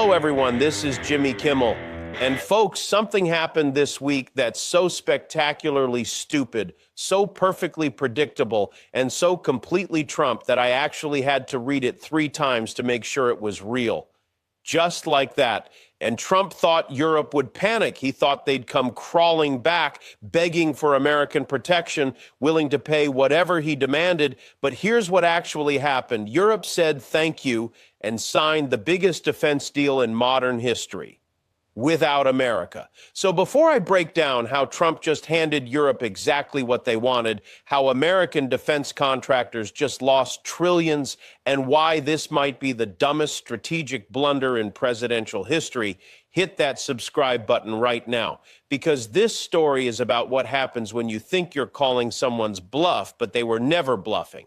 Hello, everyone. This is Jimmy Kimmel. And folks, something happened this week that's so spectacularly stupid, so perfectly predictable, and so completely Trump that I actually had to read it 3 times to make sure it was real. Just like that. And Trump thought Europe would panic. He thought they'd come crawling back, begging for American protection, willing to pay whatever he demanded. But here's what actually happened. Europe said thank you and signed the biggest defense deal in modern history without America. So before I break down how Trump just handed Europe exactly what they wanted, how American defense contractors just lost trillions, and why this might be the dumbest strategic blunder in presidential history, hit that subscribe button right now. Because this story is about what happens when you think you're calling someone's bluff, but they were never bluffing.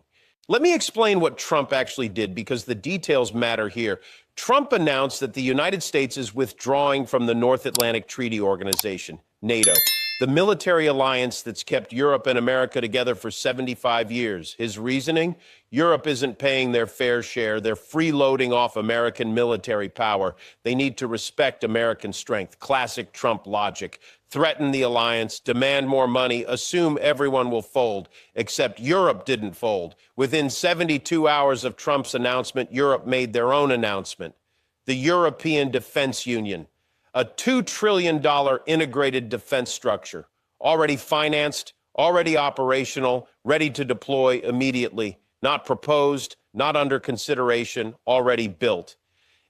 Let me explain what Trump actually did, because the details matter here. Trump announced that the United States is withdrawing from the North Atlantic Treaty Organization, NATO, the military alliance that's kept Europe and America together for 75 years. His reasoning? Europe isn't paying their fair share. They're freeloading off American military power. They need to respect American strength. Classic Trump logic. Threaten the alliance, demand more money, assume everyone will fold. Except Europe didn't fold. Within 72 hours of Trump's announcement, Europe made their own announcement. The European Defense Union, a $2 trillion integrated defense structure, already financed, already operational, ready to deploy immediately, not proposed, not under consideration, already built.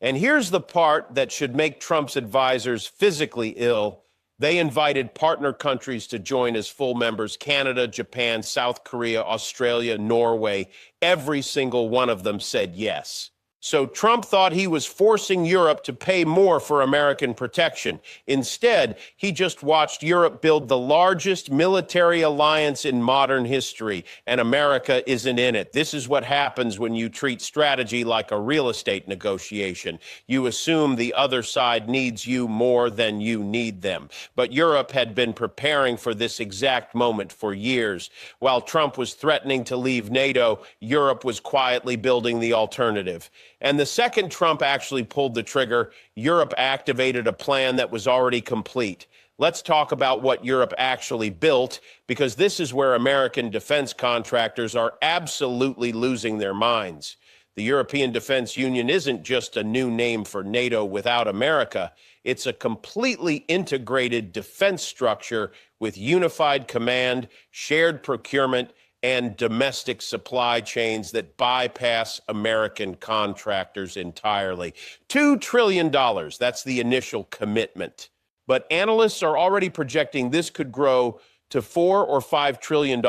And here's the part that should make Trump's advisors physically ill. They invited partner countries to join as full members: Canada, Japan, South Korea, Australia, Norway. Every single one of them said yes. So Trump thought he was forcing Europe to pay more for American protection. Instead, he just watched Europe build the largest military alliance in modern history, and America isn't in it. This is what happens when you treat strategy like a real estate negotiation. You assume the other side needs you more than you need them. But Europe had been preparing for this exact moment for years. While Trump was threatening to leave NATO, Europe was quietly building the alternative. And the second Trump actually pulled the trigger, Europe activated a plan that was already complete. Let's talk about what Europe actually built, because this is where American defense contractors are absolutely losing their minds. The European Defense Union isn't just a new name for NATO without America. It's a completely integrated defense structure with unified command, shared procurement, and domestic supply chains that bypass American contractors entirely. $2 trillion, that's the initial commitment. But analysts are already projecting this could grow to $4 or $5 trillion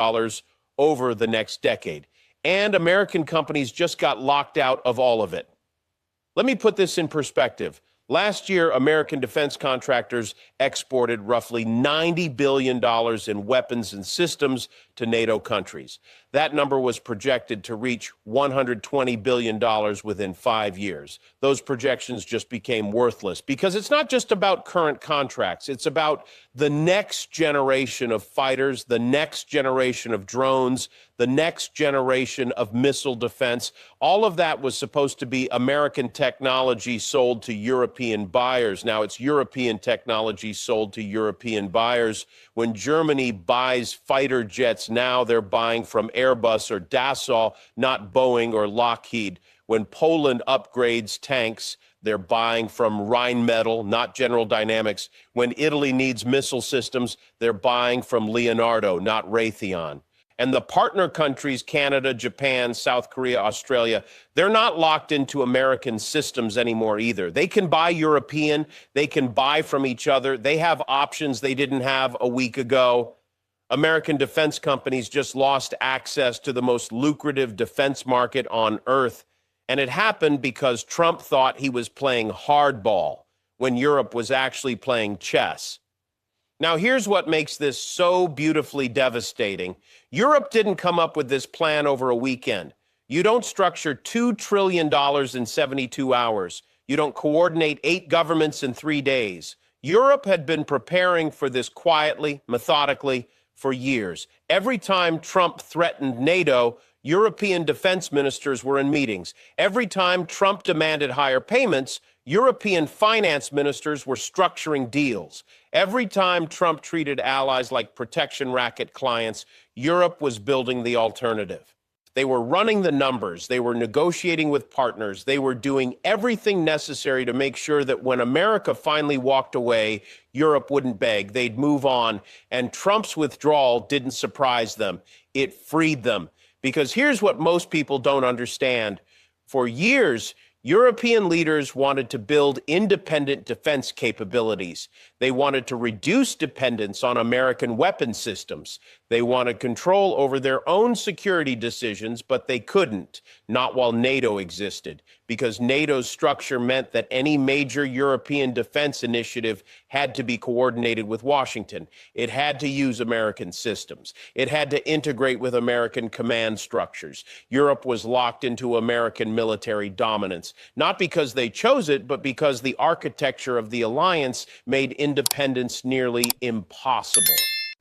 over the next decade. And American companies just got locked out of all of it. Let me put this in perspective. Last year, American defense contractors exported roughly $90 billion in weapons and systems to NATO countries. That number was projected to reach $120 billion within 5 years. Those projections just became worthless, because it's not just about current contracts. It's about the next generation of fighters, the next generation of drones, the next generation of missile defense. All of that was supposed to be American technology sold to European buyers. Now it's European technology sold to European buyers. When Germany buys fighter jets now, they're buying from Airbus or Dassault, not Boeing or Lockheed. When Poland upgrades tanks, they're buying from Rheinmetall, not General Dynamics. When Italy needs missile systems, they're buying from Leonardo, not Raytheon. And the partner countries, Canada, Japan, South Korea, Australia, they're not locked into American systems anymore either. They can buy European, they can buy from each other. They have options they didn't have a week ago. American defense companies just lost access to the most lucrative defense market on earth. And it happened because Trump thought he was playing hardball when Europe was actually playing chess. Now, here's what makes this so beautifully devastating. Europe didn't come up with this plan over a weekend. You don't structure $2 trillion in 72 hours. You don't coordinate 8 governments in 3 days. Europe had been preparing for this quietly, methodically, for years. Every time Trump threatened NATO, European defense ministers were in meetings. Every time Trump demanded higher payments, European finance ministers were structuring deals. Every time Trump treated allies like protection racket clients, Europe was building the alternative. They were running the numbers. They were negotiating with partners. They were doing everything necessary to make sure that when America finally walked away, Europe wouldn't beg. They'd move on. And Trump's withdrawal didn't surprise them. It freed them. Because here's what most people don't understand. For years, European leaders wanted to build independent defense capabilities. They wanted to reduce dependence on American weapon systems. They wanted control over their own security decisions, but they couldn't, not while NATO existed, because NATO's structure meant that any major European defense initiative had to be coordinated with Washington. It had to use American systems. It had to integrate with American command structures. Europe was locked into American military dominance, not because they chose it, but because the architecture of the alliance made independence nearly impossible.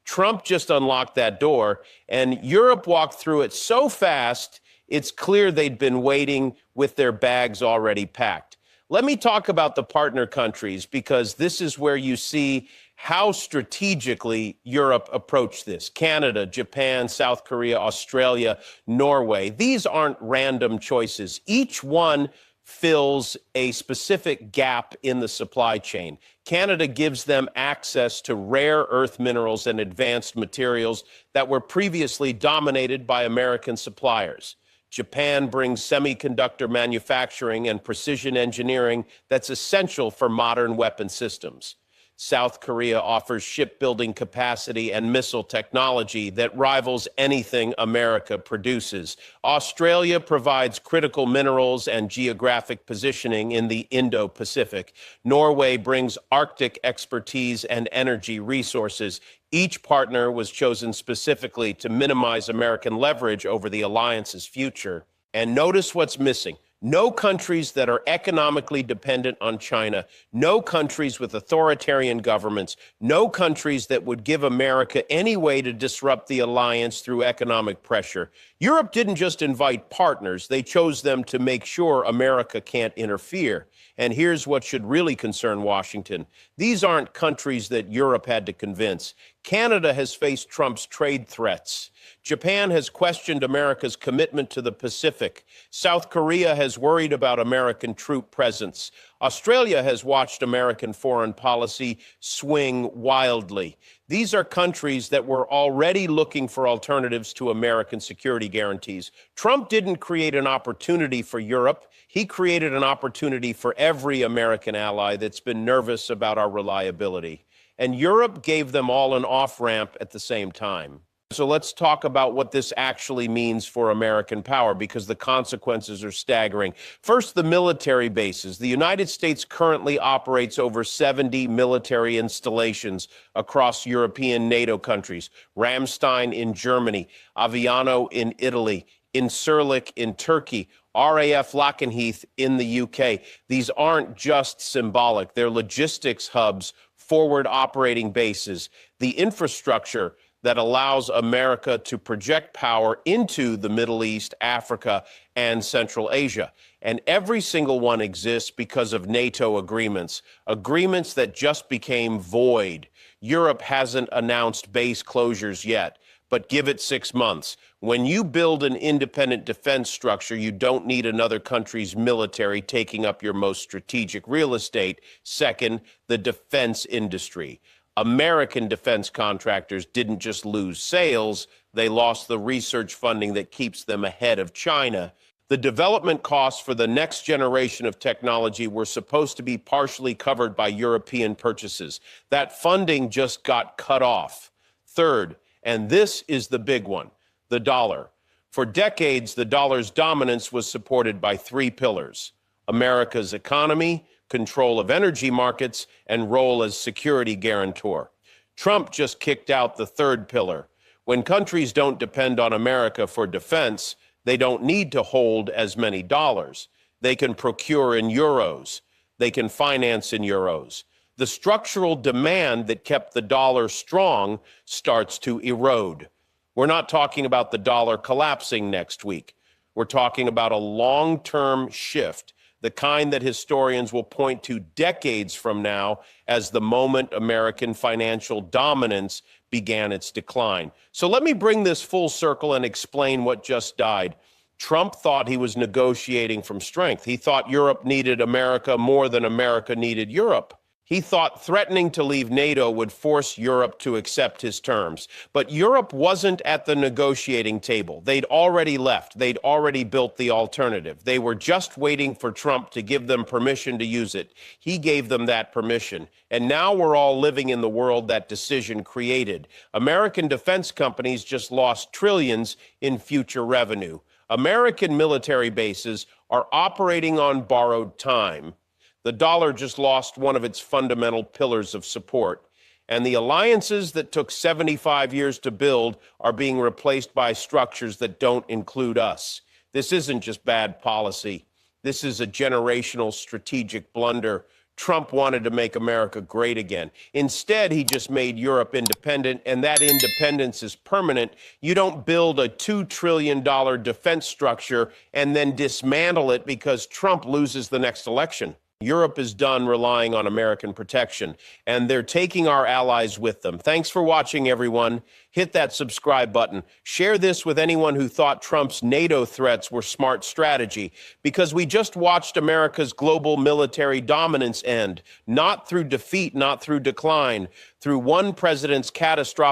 Trump just unlocked that door, and Europe walked through it so fast, it's clear they'd been waiting with their bags already packed. Let me talk about the partner countries, because this is where you see how strategically Europe approached this. Canada, Japan, South Korea, Australia, Norway. These aren't random choices. Each one fills a specific gap in the supply chain. Canada gives them access to rare earth minerals and advanced materials that were previously dominated by American suppliers. Japan brings semiconductor manufacturing and precision engineering that's essential for modern weapon systems. South Korea offers shipbuilding capacity and missile technology that rivals anything America produces. Australia provides critical minerals and geographic positioning in the Indo-Pacific. Norway brings Arctic expertise and energy resources. Each partner was chosen specifically to minimize American leverage over the alliance's future. And notice what's missing. No countries that are economically dependent on China, no countries with authoritarian governments, no countries that would give America any way to disrupt the alliance through economic pressure. Europe didn't just invite partners, they chose them to make sure America can't interfere. And here's what should really concern Washington. These aren't countries that Europe had to convince. Canada has faced Trump's trade threats. Japan has questioned America's commitment to the Pacific. South Korea has worried about American troop presence. Australia has watched American foreign policy swing wildly. These are countries that were already looking for alternatives to American security guarantees. Trump didn't create an opportunity for Europe. He created an opportunity for every American ally that's been nervous about our reliability. And Europe gave them all an off-ramp at the same time. So let's talk about what this actually means for American power, because the consequences are staggering. First, the military bases. The United States currently operates over 70 military installations across European NATO countries. Ramstein in Germany, Aviano in Italy, Incirlik in Turkey, RAF Lakenheath in the UK. These aren't just symbolic. They're logistics hubs, forward operating bases, the infrastructure that allows America to project power into the Middle East, Africa, and Central Asia. And every single one exists because of NATO agreements, agreements that just became void. Europe hasn't announced base closures yet, but give it 6 months. When you build an independent defense structure, you don't need another country's military taking up your most strategic real estate. Second, the defense industry. American defense contractors didn't just lose sales, they lost the research funding that keeps them ahead of China. The development costs for the next generation of technology were supposed to be partially covered by European purchases. That funding just got cut off. Third, and this is the big one, the dollar. For decades, the dollar's dominance was supported by 3 pillars: America's economy, control of energy markets, and role as security guarantor. Trump just kicked out the 3rd pillar. When countries don't depend on America for defense, they don't need to hold as many dollars. They can procure in euros. They can finance in euros. The structural demand that kept the dollar strong starts to erode. We're not talking about the dollar collapsing next week. We're talking about a long-term shift, the kind that historians will point to decades from now as the moment American financial dominance began its decline. So let me bring this full circle and explain what just died. Trump thought he was negotiating from strength. He thought Europe needed America more than America needed Europe. He thought threatening to leave NATO would force Europe to accept his terms. But Europe wasn't at the negotiating table. They'd already left. They'd already built the alternative. They were just waiting for Trump to give them permission to use it. He gave them that permission. And now we're all living in the world that decision created. American defense companies just lost trillions in future revenue. American military bases are operating on borrowed time. The dollar just lost one of its fundamental pillars of support. And the alliances that took 75 years to build are being replaced by structures that don't include us. This isn't just bad policy. This is a generational strategic blunder. Trump wanted to make America great again. Instead, he just made Europe independent, and that independence is permanent. You don't build a $2 trillion defense structure and then dismantle it because Trump loses the next election. Europe is done relying on American protection, and they're taking our allies with them. Thanks for watching, everyone. Hit that subscribe button. Share this with anyone who thought Trump's NATO threats were smart strategy, because we just watched America's global military dominance end, not through defeat, not through decline, through one president's catastrophic